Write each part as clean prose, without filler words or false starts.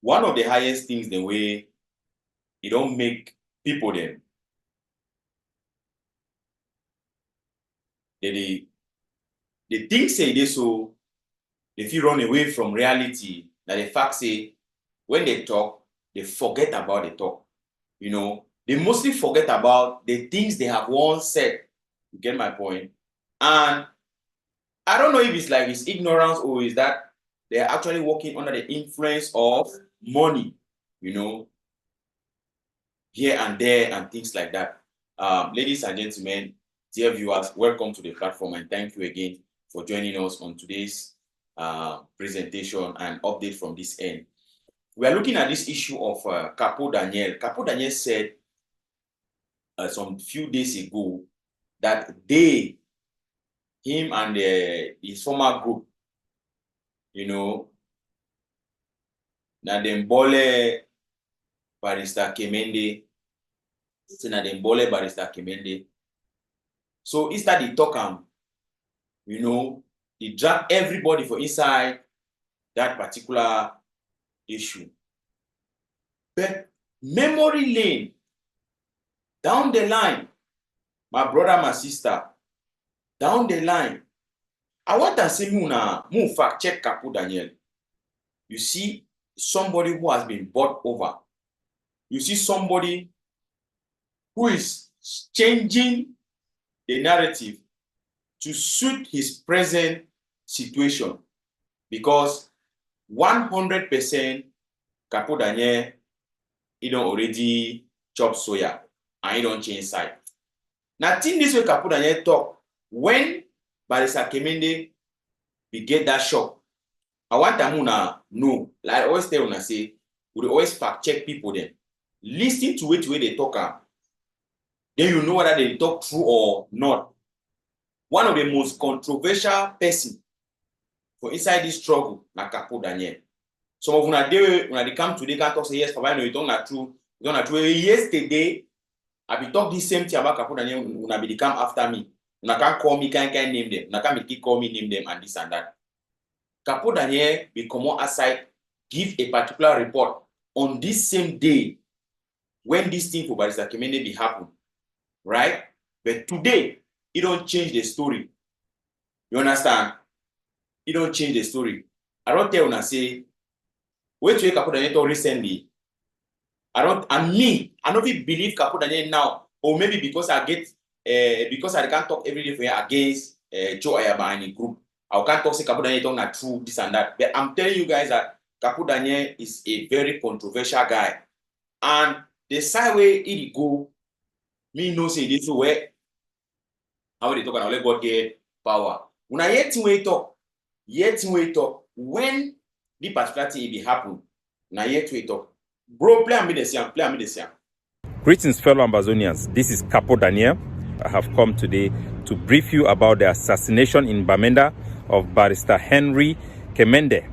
one of the highest things the way you don't make people them the thing say this, so if you run away from reality, that the fact say when they talk, they forget about the talk. You know, they mostly forget about the things they have once said. You get my point? And I don't know if it's like it's ignorance or is that they're actually working under the influence of money, you know, here and there and things like that. Ladies and gentlemen, dear viewers, welcome to the platform and thank you again for joining us on today's presentation and update from this end. We are looking at this issue of Capo Daniel. Capo Daniel said some few days ago that him and his former group, you know, na dem bole Barrister Kemende, na dem bole Barrister Kemende. So instead they talk you know, they drag everybody for inside that particular issue. But memory lane, down the line, my brother, my sister, down the line, I want to say, mu fact check Capo Daniel. You see somebody who has been bought over. You see somebody who is changing the narrative to suit his present situation. Because 100% Capo Daniel, he don't already chop Soya and he don't change side. Now, think this way Capo Daniel talk when Barrister Kemende we get that shock. I want them to know, like I always tell when I say, we always fact check people then. Listen to it where they talk. Then you know whether they talk true or not. One of the most controversial person for inside this struggle, na Capo Daniel. Some of you when they come today, can talk say yes, Papa, no, you don't not true. You don't not true. Yesterday, I be talk this same thing about Capo Daniel when they come after me. You can't call me, can't name them. You can't call me, name them, and this and that. Capo Daniel will come on aside, give a particular report on this same day when this thing for Barrister Kemende be happen, right? But today, it don't change the story. You understand? It don't change the story. I don't tell when I say, wait to Capo Daniel talk recently. I don't even believe Capo Daniel now, or maybe because I get because I can't talk every day for you against Joe Ayaba and the group. I can't talk say Capo Daniel talk not true, this and that. But I'm telling you guys that Capo Daniel is a very controversial guy. And the side way it go, me no say this way. How they talk and let God get power. When I yet way talk, when the particular thing be happen, when I yet way talk. Bro, play me the same. Greetings, fellow Ambazonians. This is Capo Daniel. I have come today to brief you about the assassination in Bamenda of Barrister Henry Kemende.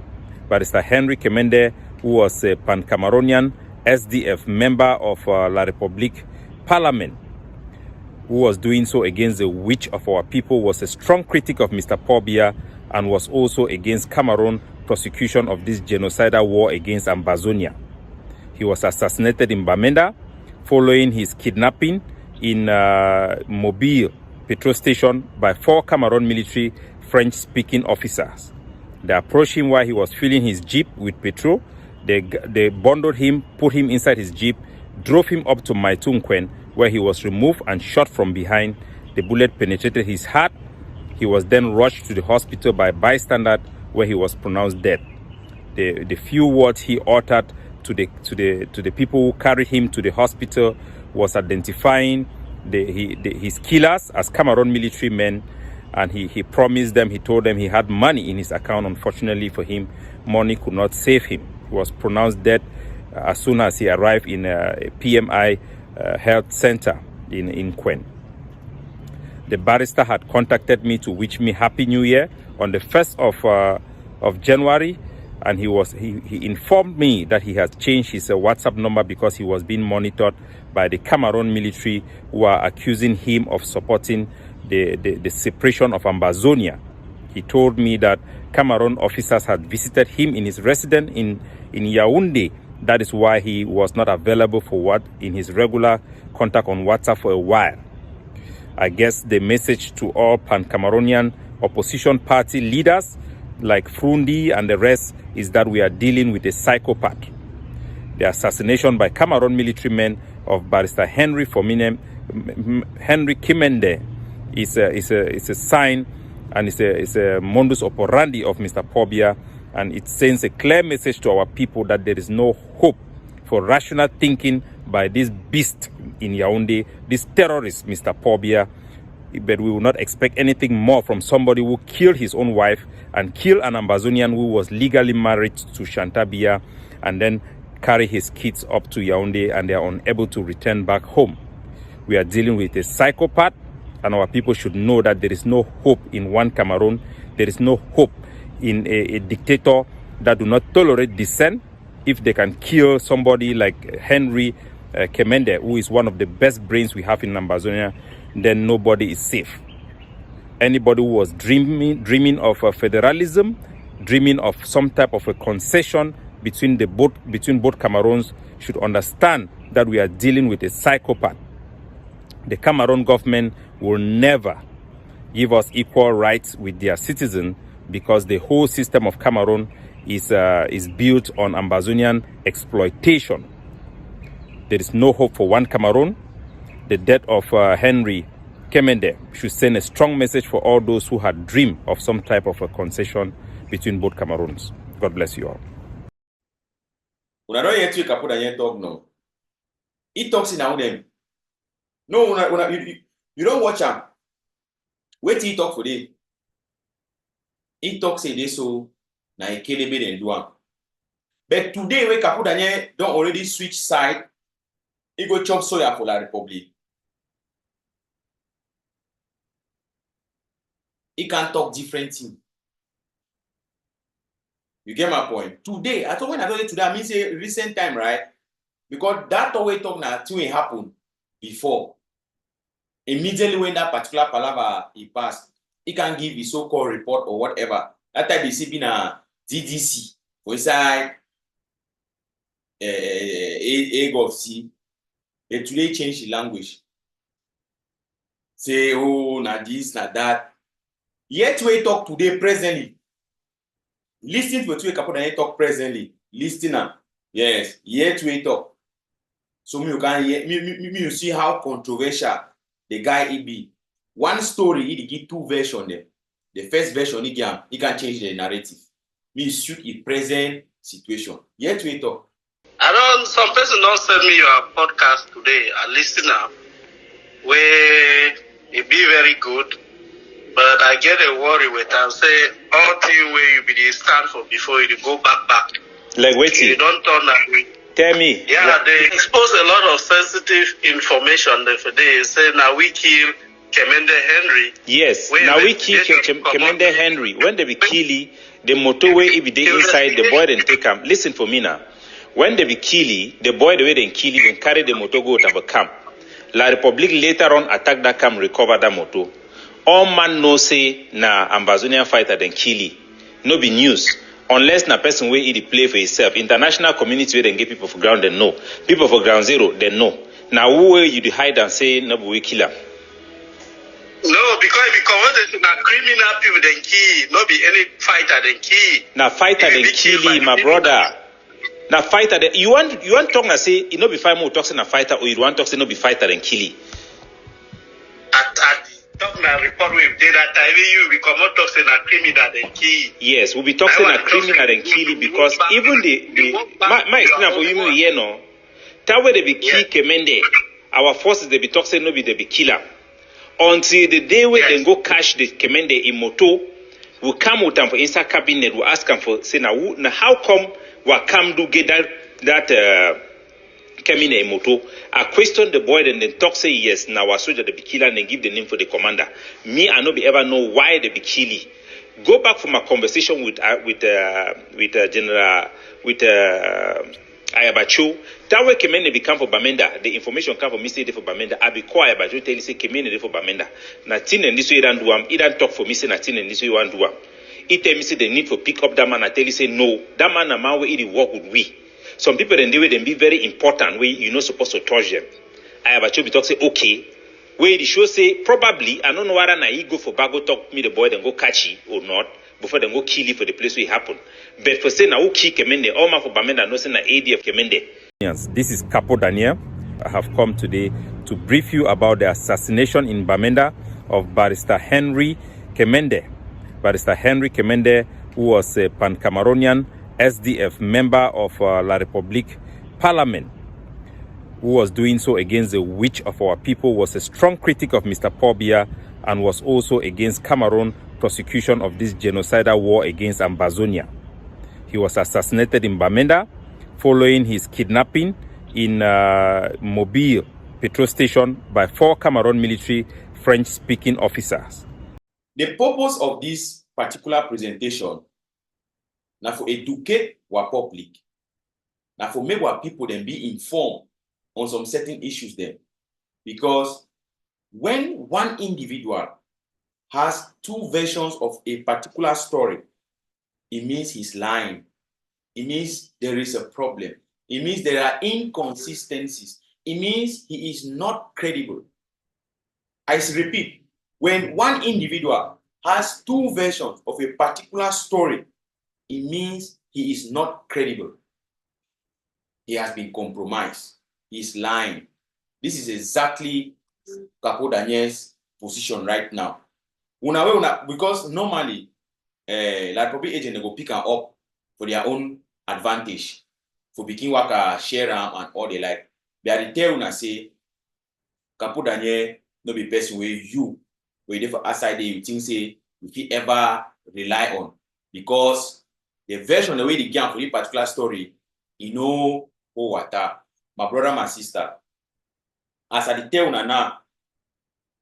Barrister Henry Kemende, who was a Pan-Cameroonian SDF member of La République Parliament, who was doing so against the witch of our people, was a strong critic of Mr. Paul Biya and was also against Cameroon prosecution of this genocidal war against Ambazonia. He was assassinated in Bamenda following his kidnapping in Mobile petrol station by 4 Cameroon military French-speaking officers. They approached him while he was filling his jeep with petrol. They bundled him, put him inside his jeep, drove him up to Maitunkwen, where he was removed and shot from behind. The bullet penetrated his heart. He was then rushed to the hospital by bystander, where he was pronounced dead. The few words he uttered to the people who carried him to the hospital was identifying his killers as Cameroon military men, and he promised them, he told them he had money in his account. Unfortunately for him, money could not save him. He was pronounced dead as soon as he arrived in a PMI health center in Kwen. The barrister had contacted me to wish me Happy New Year on the 1st of January, and he informed me that he has changed his WhatsApp number because he was being monitored by the Cameroon military, who are accusing him of supporting the separation of Ambazonia. He told me that Cameroon officers had visited him in his residence in Yaoundé. That is why he was not available for in his regular contact on WhatsApp for a while. I guess the message to all Pan-Cameroonian opposition party leaders like Frundi and the rest is that we are dealing with a psychopath. The assassination by Cameroon military men of Barrister Henry Kemende is a sign, and it's a modus operandi of Mr. Pobia, and it sends a clear message to our people that there is no hope for rational thinking by this beast in Yaoundé, this terrorist, Mr. Pobia. But we will not expect anything more from somebody who killed his own wife and killed an Ambazonian who was legally married to Chantabia, and then carry his kids up to Yaoundé, and they are unable to return back home. We are dealing with a psychopath, and our people should know that there is no hope in one Cameroon. There is no hope in a dictator that do not tolerate dissent. If they can kill somebody like Henry Kemende, who is one of the best brains we have in Ambazonia, then nobody is safe. Anybody who was dreaming of federalism, dreaming of some type of a concession between both Cameroons, should understand that we are dealing with a psychopath. The Cameroon government will never give us equal rights with their citizens, because the whole system of Cameroon is built on Ambazonian exploitation. There is no hope for one Cameroon. The death of Henry Kemende should send a strong message for all those who had dreamed of some type of a concession between both Cameroons. God bless you all. Una don't hear to Capo Daniel talk now. He talks in our them. No, you don't watch him. Wait till he talk for day. He talks in this so na ekelebe and do. But today when Capo Daniel don't already switch side, he go chop Soya for La Republic. He can talk different things. You get my point? Today, I told you today, I mean say recent time, right? Because that way talk now thing happened before. Immediately when that particular palaver he passed, he can give his so-called report or whatever. That time he see been a DDC for inside A-Gov-C. They today change the language. Say, oh, na this, na that. Yet we talk today presently. Listen to what Capo Daniel talk presently. Listen now. Yes, yet we talk. So you can hear you see how controversial the guy he be. One story he give two versions there. The first version he can change the narrative. Me suit the present situation. Yet we talk. Some person don't send me your podcast today. I listen now. Where it be very good. But I get a worry with them. Say all thing where you be the stand for before you go back. Like wait. You don't turn that way. Tell me. Yeah, they expose a lot of sensitive information there for they say now we kill Kemende Henry. Yes. Now we kill Kemende Henry. When they be killing the motorway if they inside the boy and take him. Listen for me now. When they be killing the boy the way they kill him and carry the motor go to the camp. La Republic later on attack that camp, recover that motor. All man no say na Ambazonian fighter then kill. No be news. Unless na person wey he play for himself. International community where they get people for ground they know. People for ground zero they know. Now who way you hide and say no we kill him? No, because if you convert it na criminal people then kill. No be any fighter then kill. Na fighter then kill my brother. Na fighter then you want talk na say you no be fight more talk say na fighter or you want talk say no be fighter then kill. Talk na report with data time you we come out talk say na criminal then kill. Yes, we'll be talking na criminal then kill because even my explain for you here no. That way they be kill Kemende. Our forces they be talk say no be they be killer. Until the day where they go catch the Kemende in moto, we come with them for inside cabinet, we ask them for say now how come we come do get that Kemende in moto. I question the boy and then talk say yes, now our soldier they be killer and then give the name for the commander. Me, I no be ever know why they be killing. Go back from a conversation with General Ayabacho. That way Kemende become for Bamenda. The information come from me say they for Bamenda. I be quiet Ayabacho tell you say Kemende they for Bamenda. Na tin and this way you don't do he don't talk for me say na tin and this way you want do He tell me say they need to pick up that man. I tell you say no. That man a man where he work with we. Some people then they be very important. Where you're not supposed to touch them. I have a choice talk say okay. Where the show say probably I don't know whether he go for bago talk me the boy then go catch you or not before they go kill you for the place where it happen. But for say now who kill Kemende, all man for Bamenda no say na AD of Kemende. This is Capo Daniel. I have come today to brief you about the assassination in Bamenda of Barrister Henry Kemende. Barrister Henry Kemende, who was a Pan-Cameroonian SDF member of La République Parliament, who was doing so against the wish of our people, was a strong critic of Mr. Paul Biya and was also against Cameroon prosecution of this genocidal war against Ambazonia. He was assassinated in Bamenda following his kidnapping in Mobile petrol station by 4 Cameroon military French-speaking officers. The purpose of this particular presentation now for educate our public, now for make our people then be informed on some certain issues then. Because when one individual has 2 versions of a particular story, it means he's lying. It means there is a problem. It means there are inconsistencies. It means he is not credible. I repeat, when one individual has 2 versions of a particular story, it means he is not credible. He has been compromised. He is lying. This is exactly Capo Daniel's position right now. Because normally, like probably agent they go pick him up for their own advantage, for picking worker, share them and all they like. They are tell una say Capo Daniel no be person where you there for outside there you think say you fit ever rely on, because the version the way they get for this particular story, you know what my brother, my sister. As I tell una now,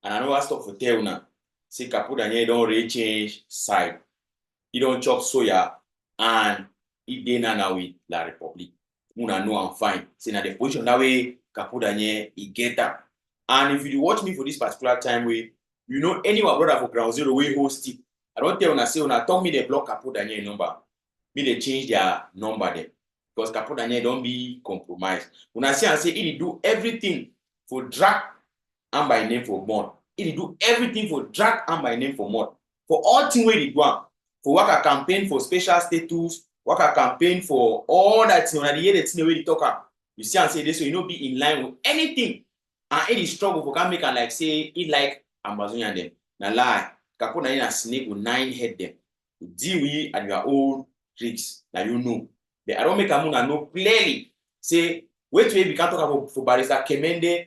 and I know I stop for tell una, say Capo Daniel don't really change side. He don't chop Soya and he dey now with La République. Una know I'm fine. Say na the position that way Capo Daniel he get that. And if you watch me for this particular time way, you know anyone brother for Ground Zero way host it. I don't tell una say una tell me they block Capo Daniel number. Me they change their number there. Because Capo Daniel don't be compromised. Una see and say he do everything for drag and by name for mod. He do everything for drag and by name for mod. For all things where he do, for work a campaign for special status, work a campaign for all that thing. When the thing where he talk, you see and say this, so you know be in line with anything. And it is struggle for can make and like say it like Amazonian them. Now lie, Capo Daniel a snake with 9 head them. Deal with at your own tricks. Now you know. But I don't make a moon and know clearly. Say wait we can talk about for Barrister Kemende.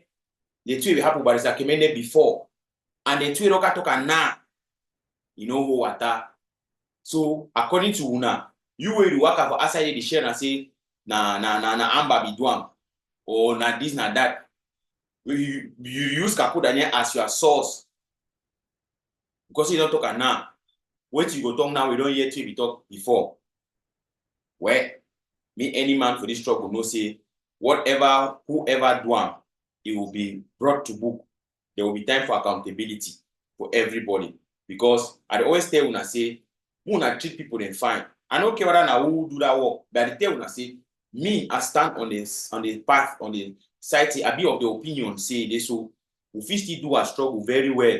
The 2 we have for Barrister Kemende before, and the 2 we don't talk now. You know who what that. So according to una, you will work for outside the share and say na amba be doam or na this na that. You use Capo Daniel as your source because you don't talk now. Wait you go talk now, we don't hear to be talk before. Well, me any man for this struggle no say whatever whoever do am, it will be brought to book. There will be time for accountability for everybody, because I always tell una say una treat people then fine. I don't care whether now who do that work, but I tell una say me I stand on the path on the side. I be of the opinion say this, so we fit still do a struggle very well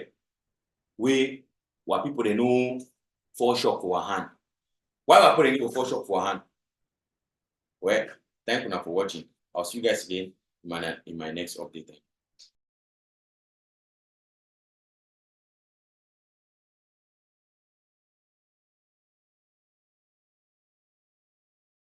where what people they know fall short for our hand. Why we put any fall short for our hand? Well, thank you now for watching. I'll see you guys again in my next update.